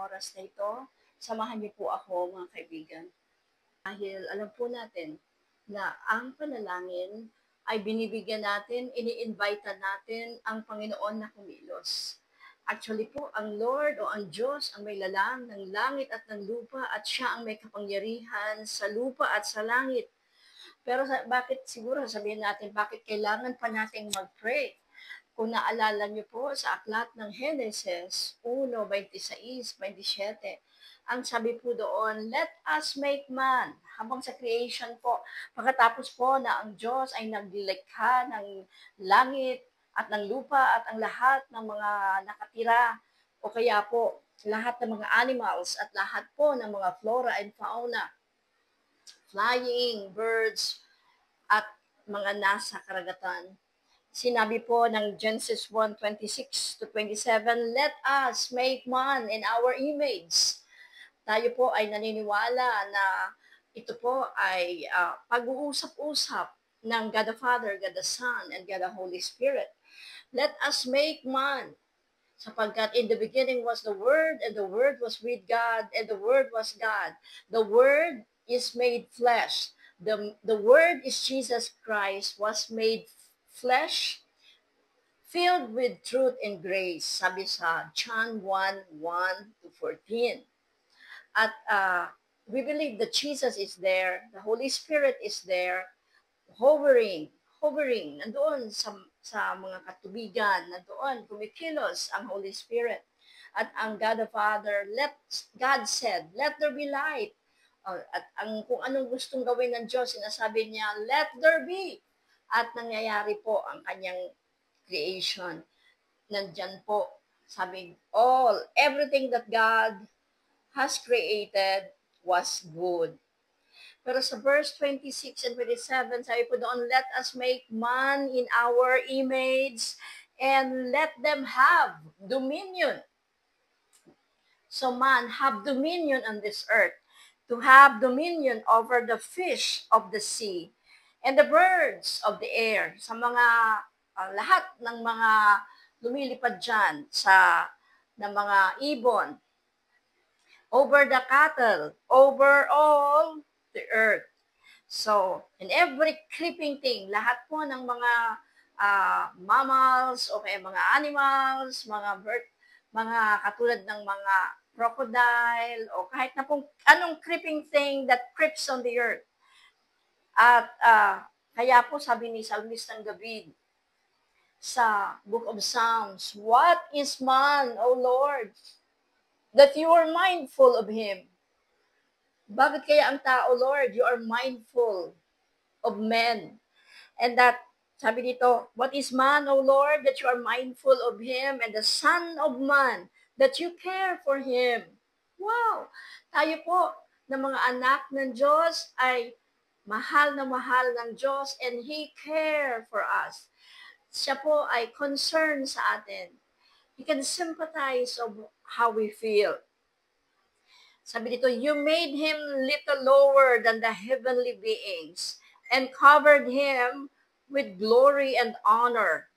oras na ito. Samahan niyo po ako, mga kaibigan. Dahil alam po natin na ang panalangin ay binibigyan natin, ini-invite natin ang Panginoon na kumilos. Actually po, ang Lord o ang Diyos ang may lalang ng langit at ng lupa at siya ang may kapangyarihan sa lupa at sa langit. Pero bakit siguro sabihin natin, bakit kailangan pa nating mag-pray? Kung naalala niyo po sa aklat ng Genesis 1:26-27, ang sabi po doon, let us make man. Habang sa creation po, pagkatapos po na ang Diyos ay naglikha ng langit at ng lupa at ang lahat ng mga nakatira o kaya po lahat ng mga animals at lahat po ng mga flora and fauna, flying birds at mga nasa karagatan. Sinabi po ng Genesis 1:26-27, let us make man in our image. Tayo po ay naniniwala na ito po ay pag-uusap-usap ng God the Father, God the Son, and God the Holy Spirit. Let us make man, sapagkat in the beginning was the Word, and the Word was with God, and the Word was God. The Word is made flesh. The Word is Jesus Christ, was made flesh, filled with truth and grace, sabi sa John 1:1-14. At we believe that Jesus is there, the Holy Spirit is there, hovering, nandoon sa mga katubigan, nandoon, kumikilos ang Holy Spirit. At ang God the Father, God said, let there be light. At kung anong gustong gawin ng Diyos, sinasabi niya, let there be. At nangyayari po ang kanyang creation. Nandyan po, sabi, everything that God has created was good. Pero sa verse 26 and 27, sabi po doon, let us make man in our image and let them have dominion. So man, have dominion on this earth, to have dominion over the fish of the sea and the birds of the air, sa mga lahat ng mga lumilipad dyan ng mga ibon, over the cattle, over all the earth. So, in every creeping thing, lahat po ng mga mammals o kaya mga animals, mga bird, mga katulad ng mga crocodile o kahit na pong anong creeping thing that creeps on the earth. At kaya po sabi ni Salmistang David sa Book of Psalms, what is man, O Lord, that you are mindful of him? Bakit kaya ang tao, Lord, you are mindful of men? And that, sabi dito, what is man, O Lord, that you are mindful of him, and the son of man, that you care for him? Wow! Tayo po, ng mga anak ng Diyos, ay mahal na mahal ng Diyos, and He care for us. Siya po ay concerned sa atin. He can sympathize of how we feel. Sabi dito, you made him little lower than the heavenly beings and covered him with glory and honor.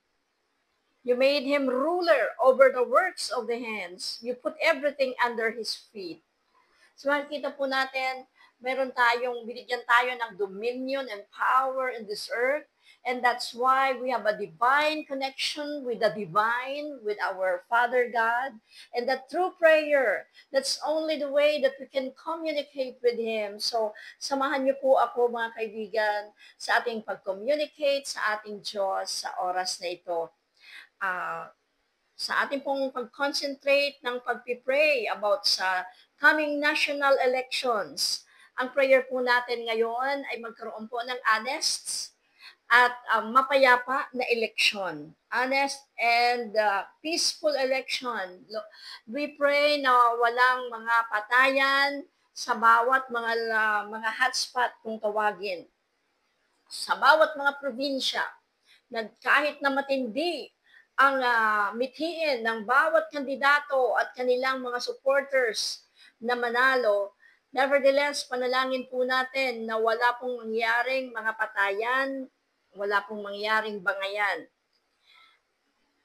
You made him ruler over the works of the hands. You put everything under his feet. So makikita po natin, binigyan tayo ng dominion and power in this earth. And that's why we have a divine connection with the divine, with our Father God. And that through prayer, that's only the way that we can communicate with Him. So, samahan niyo po ako, mga kaibigan, sa ating pag-communicate sa ating Diyos sa oras na ito. Sa ating pong pag-concentrate ng pag-pray about sa coming national elections. Ang prayer po natin ngayon ay magkaroon po ng honest at mapayapa na eleksyon. Honest and peaceful election. We pray na walang mga patayan sa bawat mga hotspot kung tawagin. Sa bawat mga probinsya, na kahit na matindi ang mithiin ng bawat kandidato at kanilang mga supporters na manalo, nevertheless, panalangin po natin na wala pong mangyaring mga patayan, wala pong mangyaring bangayan.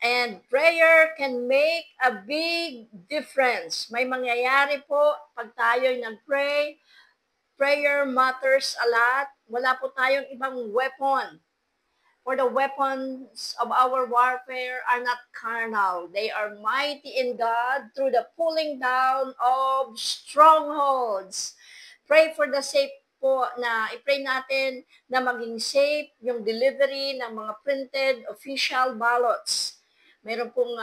And prayer can make a big difference. May mangyayari po pag tayo'y nag-pray. Prayer matters a lot. Wala po tayong ibang weapon. For the weapons of our warfare are not carnal. They are mighty in God through the pulling down of strongholds. Pray for the safe po na i-pray natin na maging safe yung delivery ng mga printed official ballots. Meron pong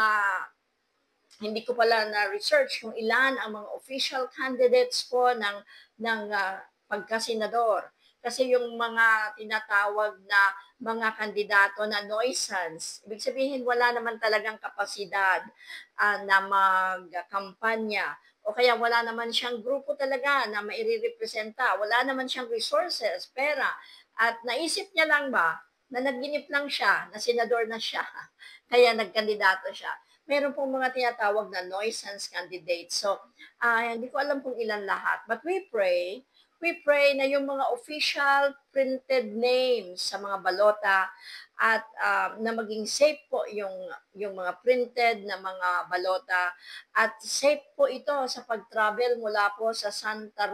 hindi ko pala na-research kung ilan ang mga official candidates po ng pagkasenador. Kasi yung mga tinatawag na mga kandidato na noisance, ibig sabihin wala naman talagang kapasidad na magkampanya. O kaya wala naman siyang grupo talaga na mairirepresenta. Wala naman siyang resources, pera. At naisip niya lang ba na nagginip lang siya, na senador na siya, kaya nagkandidato siya. Meron pong mga tinatawag na nuisance candidates. So, hindi ko alam kung ilan lahat. But we pray na yung mga official printed names sa mga balota at na maging safe po yung mga printed na mga balota at safe po ito sa pag-travel mula po sa Santa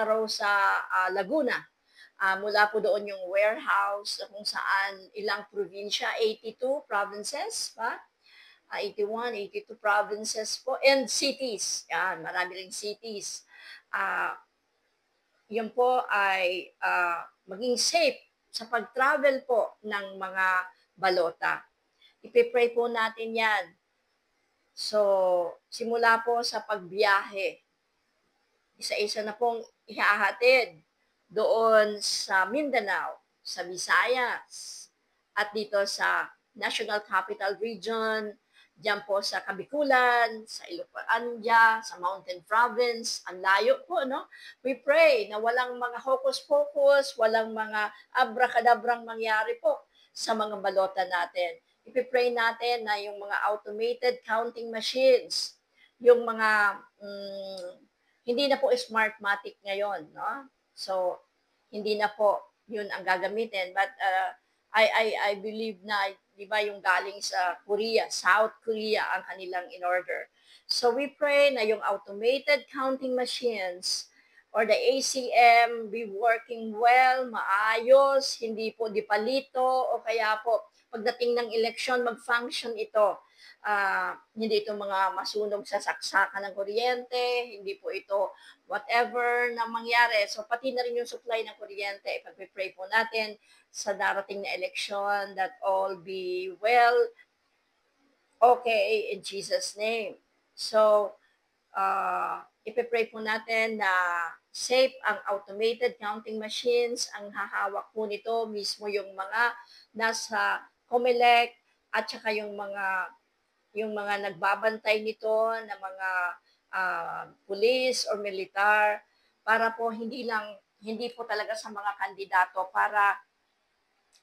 Rosa, Laguna. Mula po doon yung warehouse kung saan ilang probinsya, 82 provinces pa. 81, 82 provinces po, and cities. Yan, marami ring cities. Yun po ay maging safe sa pag-travel po ng mga balota. Ipipray po natin yan. So, simula po sa pagbiyahe. Isa-isa na pong ihahatid doon sa Mindanao, sa Visayas, at dito sa National Capital Region, diyan po sa Kabikulan, sa Ilopandia, sa Mountain Province, ang layo po, no? We pray na walang mga hocus-pocus, walang mga abracadabrang mangyari po sa mga balota natin. Ipipray natin na yung mga automated counting machines, yung mga hindi na po Smartmatic ngayon, no? So, hindi na po yun ang gagamitin. But I believe na, di ba, yung galing sa Korea, South Korea, ang kanilang in-order. So we pray na yung automated counting machines or the ACM be working well, maayos, hindi po dipalito, o kaya po pagdating ng eleksyon, mag-function ito. Hindi ito mga masunog sa saksakan ng kuryente, hindi po ito whatever na mangyari. So pati na rin yung supply ng kuryente, ipag-pray po natin sa darating na eleksyon that all be well, okay, in Jesus' name. So, ipipray po natin na safe ang automated counting machines. Ang hahawak po nito mismo yung mga nasa COMELEC at saka yung mga nagbabantay nito na mga police or militar para po hindi po talaga sa mga kandidato, para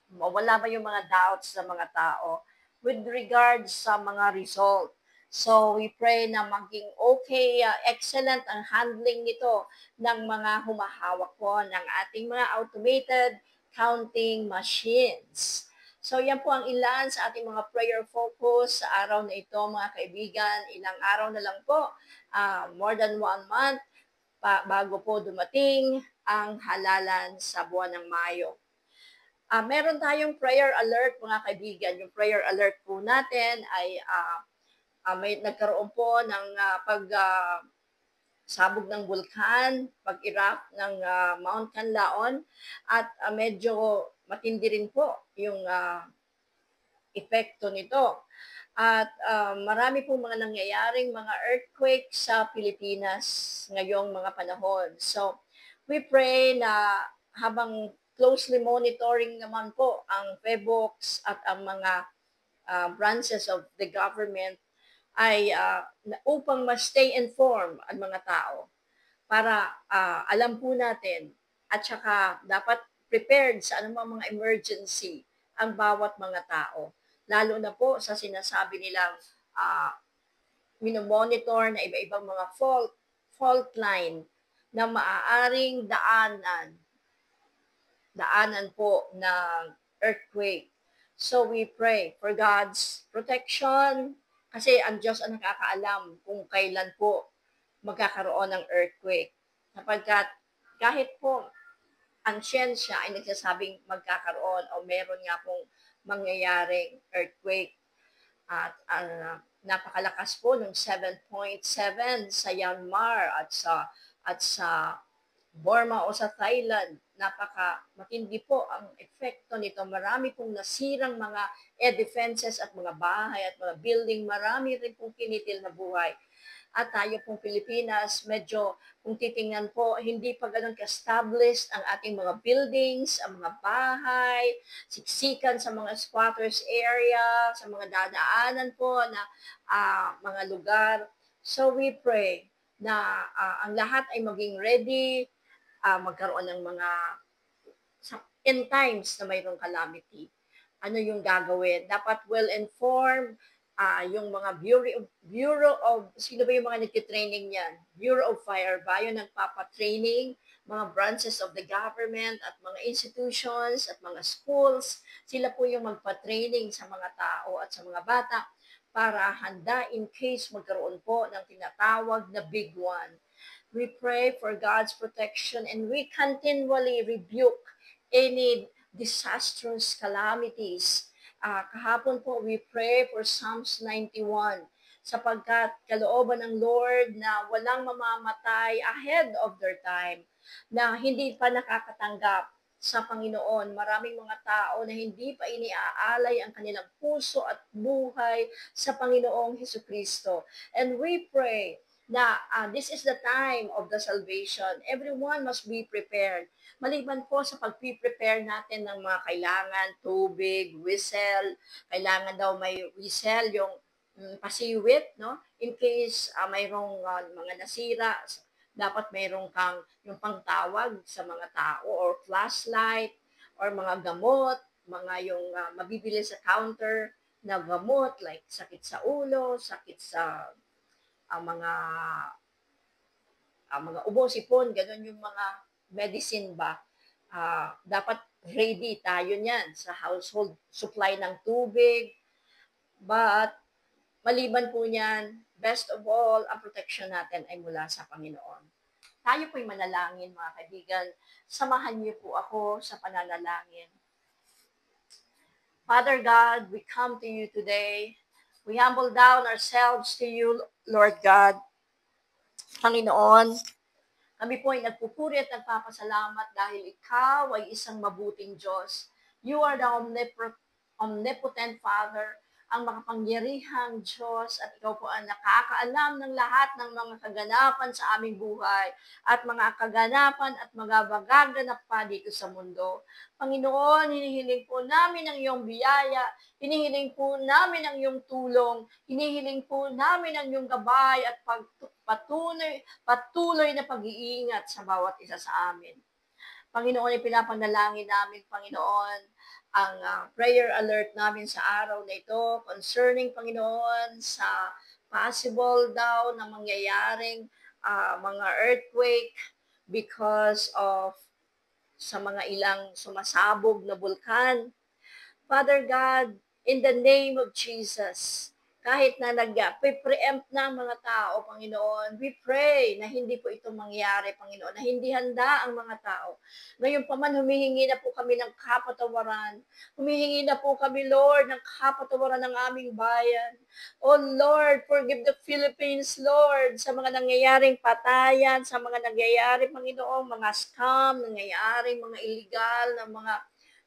wala ba yung mga doubts sa mga tao with regards sa mga result. So we pray na maging okay, excellent ang handling nito ng mga humahawak po ng ating mga automated counting machines. So yan po ang ilan sa ating mga prayer focus sa araw na ito, mga kaibigan. Ilang araw na lang po, more than 1 month, bago po dumating ang halalan sa buwan ng Mayo. Meron tayong prayer alert, mga kaibigan. Yung prayer alert po natin ay may nagkaroon po ng sabog ng bulkan, pag-erupt ng Mount Canlaon, at medyo matindi rin po yung epekto nito. At marami pong mga nangyayaring mga earthquake sa Pilipinas ngayong mga panahon. So, we pray na habang closely monitoring naman po ang PHEVOX at ang mga branches of the government ay upang ma-stay informed ang mga tao para alam po natin at saka dapat prepared sa anumang mga emergency ang bawat mga tao. Lalo na po sa sinasabi nilang minomonitor na iba-ibang mga fault line na maaaring daanan po ng earthquake. So we pray for God's protection kasi ang Diyos ang nakakaalam kung kailan po magkakaroon ng earthquake. Sapagkat kahit po ang siyensya ay nagsasabing magkakaroon o meron nga pong mangyayaring earthquake at napakalakas po ng 7.7 sa Myanmar at sa Burma o sa Thailand. Matindi po ang epekto nito. Marami pong nasirang mga defenses at mga bahay at mga building. Marami rin pong kinitil na buhay. At tayo pong Pilipinas, medyo kung titingnan po, hindi pa ganun ka-established ang ating mga buildings, ang mga bahay, siksikan sa mga squatters area, sa mga dadaanan po na mga lugar. So we pray na ang lahat ay maging ready, magkaroon ng mga in times na mayroong calamity. Ano yung gagawin? Dapat well-informed, yung mga Bureau of, sino ba yung mga nagtitraining yan? Bureau of Fire ba? Yung nagpapatraining, mga branches of the government at mga institutions at mga schools, sila po yung magpa-training sa mga tao at sa mga bata para handa in case magkaroon po ng tinatawag na big one. We pray for God's protection and we continually rebuke any disastrous calamities. Kahapon po, we pray for Psalms 91 sapagkat kalooban ng Lord na walang mamamatay ahead of their time, na hindi pa nakakatanggap sa Panginoon. Maraming mga tao na hindi pa iniaalay ang kanilang puso at buhay sa Panginoong Hesukristo. And we pray na this is the time of the salvation. Everyone must be prepared. Maliban po sa pag-prepare natin ng mga kailangan, tubig, whistle, kailangan daw may whistle, yung pasiwit, no? In case mayroong mga nasira, dapat mayroong kang yung pangtawag sa mga tao or flashlight or mga gamot, mga yung mabibili sa counter na gamot like sakit sa ulo, sakit sa mga ubo, sipon, ganun yung mga medicine ba. Dapat ready tayo niyan sa household supply ng tubig. But maliban po niyan, best of all, ang protection natin ay mula sa Panginoon. Tayo po'y manalangin, mga kaibigan. Samahan niyo po ako sa pananalangin. Father God, we come to you today. We humble down ourselves to you, Lord God. Panginoon, kami po ay nagpupuri at nagpapasalamat dahil ikaw ay isang mabuting Diyos. You are the omnipotent Father, ang makapangyarihang Diyos, at ikaw po ang nakakaalam ng lahat ng mga kaganapan sa aming buhay at mga kaganapan at mga magaganap pa dito sa mundo. Panginoon, hinihiling po namin ang iyong biyaya, hinihiling po namin ang iyong tulong, hinihiling po namin ang iyong gabay at patuloy na pag-iingat sa bawat isa sa amin. Panginoon, ipinapanalangin namin, Panginoon, ang prayer alert namin sa araw na ito concerning, Panginoon, sa possible daw na mangyayaring mga earthquake because of sa mga ilang sumasabog na bulkan. Father God, in the name of Jesus, kahit na nag-preempt na ang mga tao, Panginoon, we pray na hindi po ito mangyari, Panginoon, na hindi handa ang mga tao. Ngayon pa man, humihingi na po kami ng kapatawaran. Humihingi na po kami, Lord, ng kapatawaran ng aming bayan. Oh Lord, forgive the Philippines, Lord, sa mga nangyayaring patayan, sa mga nangyayari, Panginoon, mga scam, nangyayaring mga illegal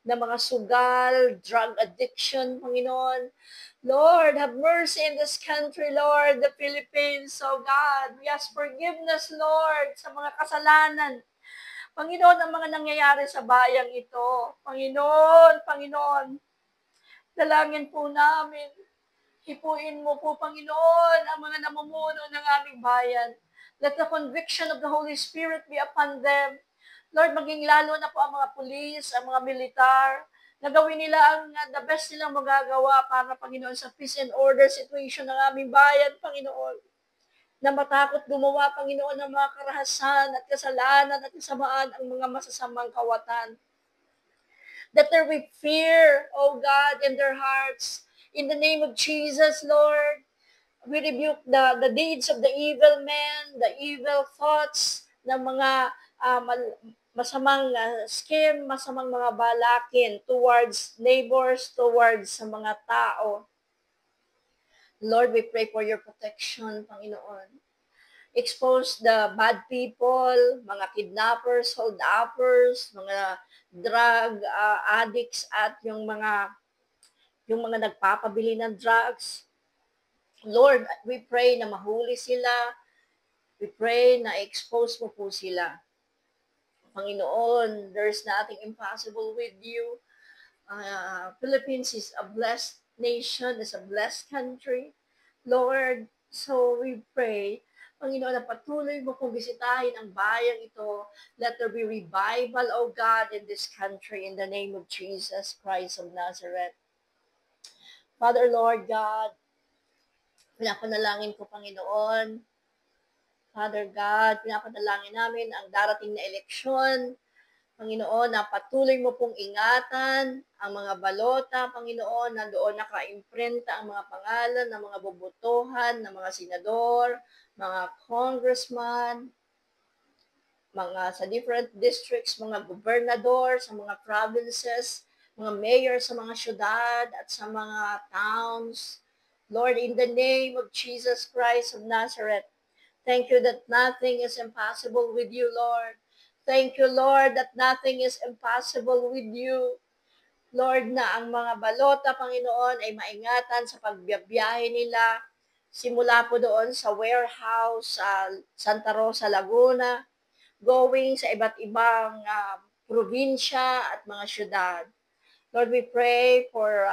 na mga sugal, drug addiction, Panginoon. Lord, have mercy in this country, Lord, the Philippines, oh God. We ask forgiveness, Lord, sa mga kasalanan. Panginoon, ang mga nangyayari sa bayang ito. Panginoon, dalangin po namin. Hipuin mo po, Panginoon, ang mga namumuno ng aming bayan. Let the conviction of the Holy Spirit be upon them. Lord, maging lalo na po ang mga pulis, ang mga militar, na gawin nila ang the best nilang magagawa para, Panginoon, sa peace and order situation ng aming bayan, Panginoon. Na matakot gumawa, Panginoon, ng mga karahasan at kasalanan at kasamaan ang mga masasamang kawatan. that there be fear, oh God, in their hearts. In the name of Jesus, Lord, we rebuke the deeds of the evil men, the evil thoughts ng mga masamang scheme, masamang mga balakin towards neighbors, towards sa mga tao. Lord, we pray for your protection, Panginoon. Expose the bad people, mga kidnappers, hold-uppers, mga drug addicts at yung mga nagpapabili ng drugs. Lord, we pray na mahuli sila. We pray na expose mo po sila. Panginoon, there's nothing impossible with you. Philippines is a blessed nation, is a blessed country. Lord, so we pray, Panginoon, na patuloy mo kong bisitahin ang bayang ito. Let there be revival, O God, in this country in the name of Jesus Christ of Nazareth. Father, Lord God, pinapanalangin ko, Panginoon, Father God, pinapanalangin namin ang darating na eleksyon. Panginoon, na patuloy mo pong ingatan ang mga balota, Panginoon, na doon naka-imprenta ang mga pangalan ng mga bobotohan, ng mga senador, mga congressman, mga sa different districts, mga gobernador sa mga provinces, mga mayor sa mga syudad at sa mga towns. Lord, in the name of Jesus Christ of Nazareth, thank you that nothing is impossible with you, Lord. Thank you, Lord, that nothing is impossible with you. Lord, na ang mga balota, Panginoon, ay maingatan sa pagbiyahe nila. Simula po doon sa warehouse sa Santa Rosa, Laguna, going sa iba't ibang probinsya at mga syudad. Lord, we pray for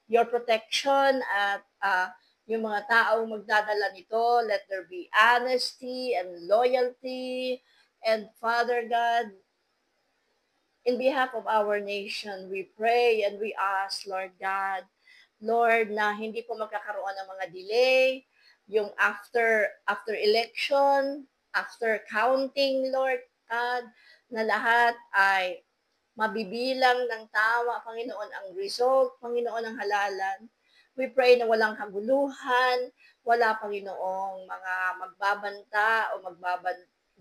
your protection at yung mga taong magdadala nito, let there be honesty and loyalty. And Father God, in behalf of our nation, we pray and we ask, Lord God, Lord, na hindi po magkakaroon ng mga delay, yung after election, after counting, Lord God, na lahat ay mabibilang ng tama, Panginoon, ang result, Panginoon, ang halalan. We pray na walang kaguluhan, wala, Panginoong, mga magbabanta o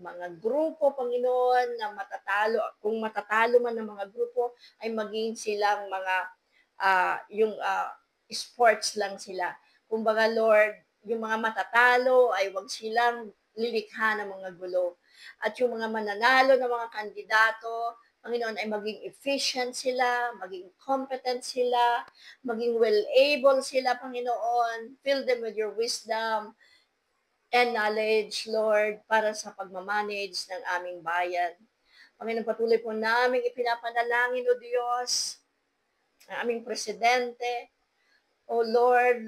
mga grupo, Panginoon, na matatalo. Kung matatalo man ng mga grupo, ay maging silang mga, sports lang sila. Kumbaga, Lord, yung mga matatalo ay wag silang lilikha ng mga gulo. At yung mga mananalo ng mga kandidato, Panginoon, ay maging efficient sila, maging competent sila, maging well-able sila, Panginoon. Fill them with your wisdom and knowledge, Lord, para sa pagmamanage ng aming bayan. Panginoon, patuloy po namin ipinapanalangin, O Diyos, ang aming presidente. O Lord,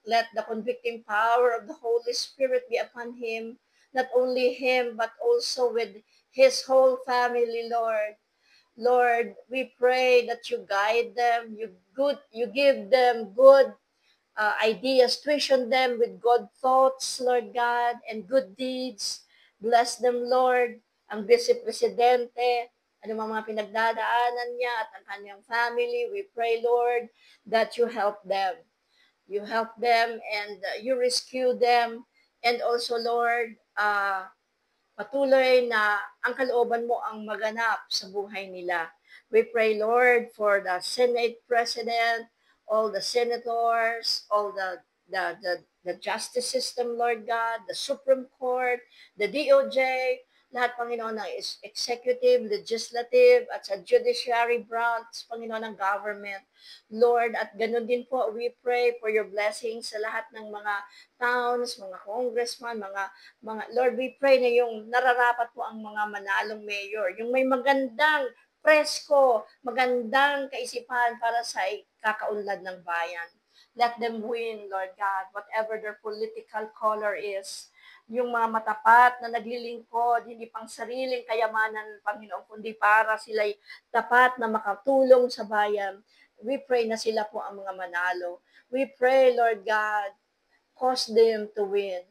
let the convicting power of the Holy Spirit be upon him, not only him, but also with his whole family, Lord. Lord, we pray that you guide them, you give them good ideas, tuition them with good thoughts, Lord God, and good deeds. Bless them, Lord. Ang Vice Presidente, ano mga pinagdadaanan niya at ang kanyang family, we pray, Lord, that you help them. You help them and you rescue them. And also, Lord, patuloy na ang kalooban mo ang maganap sa buhay nila. We pray, Lord, for the Senate President, all the senators, all the justice system, Lord God, the Supreme Court, the DOJ, lahat, Panginoon, ng executive, legislative, at sa judiciary branch, Panginoon, ng government. Lord, at ganun din po, we pray for your blessings sa lahat ng mga towns, mga congressman, mga Lord, we pray na yung nararapat po ang mga manalong mayor, yung may magandang presko, magandang kaisipan para sa kakaunlad ng bayan. Let them win, Lord God, whatever their political color is. Yung mga matapat na naglilingkod, hindi pang sariling kayamanan, Panginoon, kundi para sila'y tapat na makatulong sa bayan. We pray na sila po ang mga manalo. We pray, Lord God, cause them to win.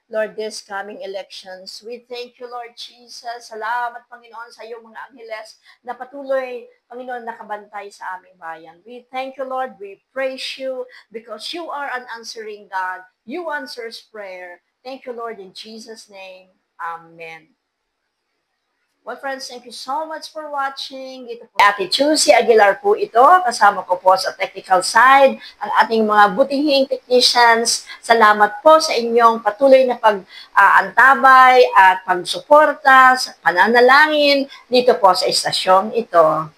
Lord, this coming elections. We thank you, Lord Jesus. Salamat, Panginoon, sa iyong mga angheles na patuloy, Panginoon, nakabantay sa aming bayan. We thank you, Lord. We praise you because you are an answering God. You answers prayer. Thank you, Lord, in Jesus' name. Amen. Well, friends, thank you so much for watching. Ito po, Ate Chusi Aguilar po ito. Kasama ko po sa technical side, ang ating mga butihing technicians. Salamat po sa inyong patuloy na pag-antabay at pagsuporta, sa pananalangin dito po sa istasyong ito.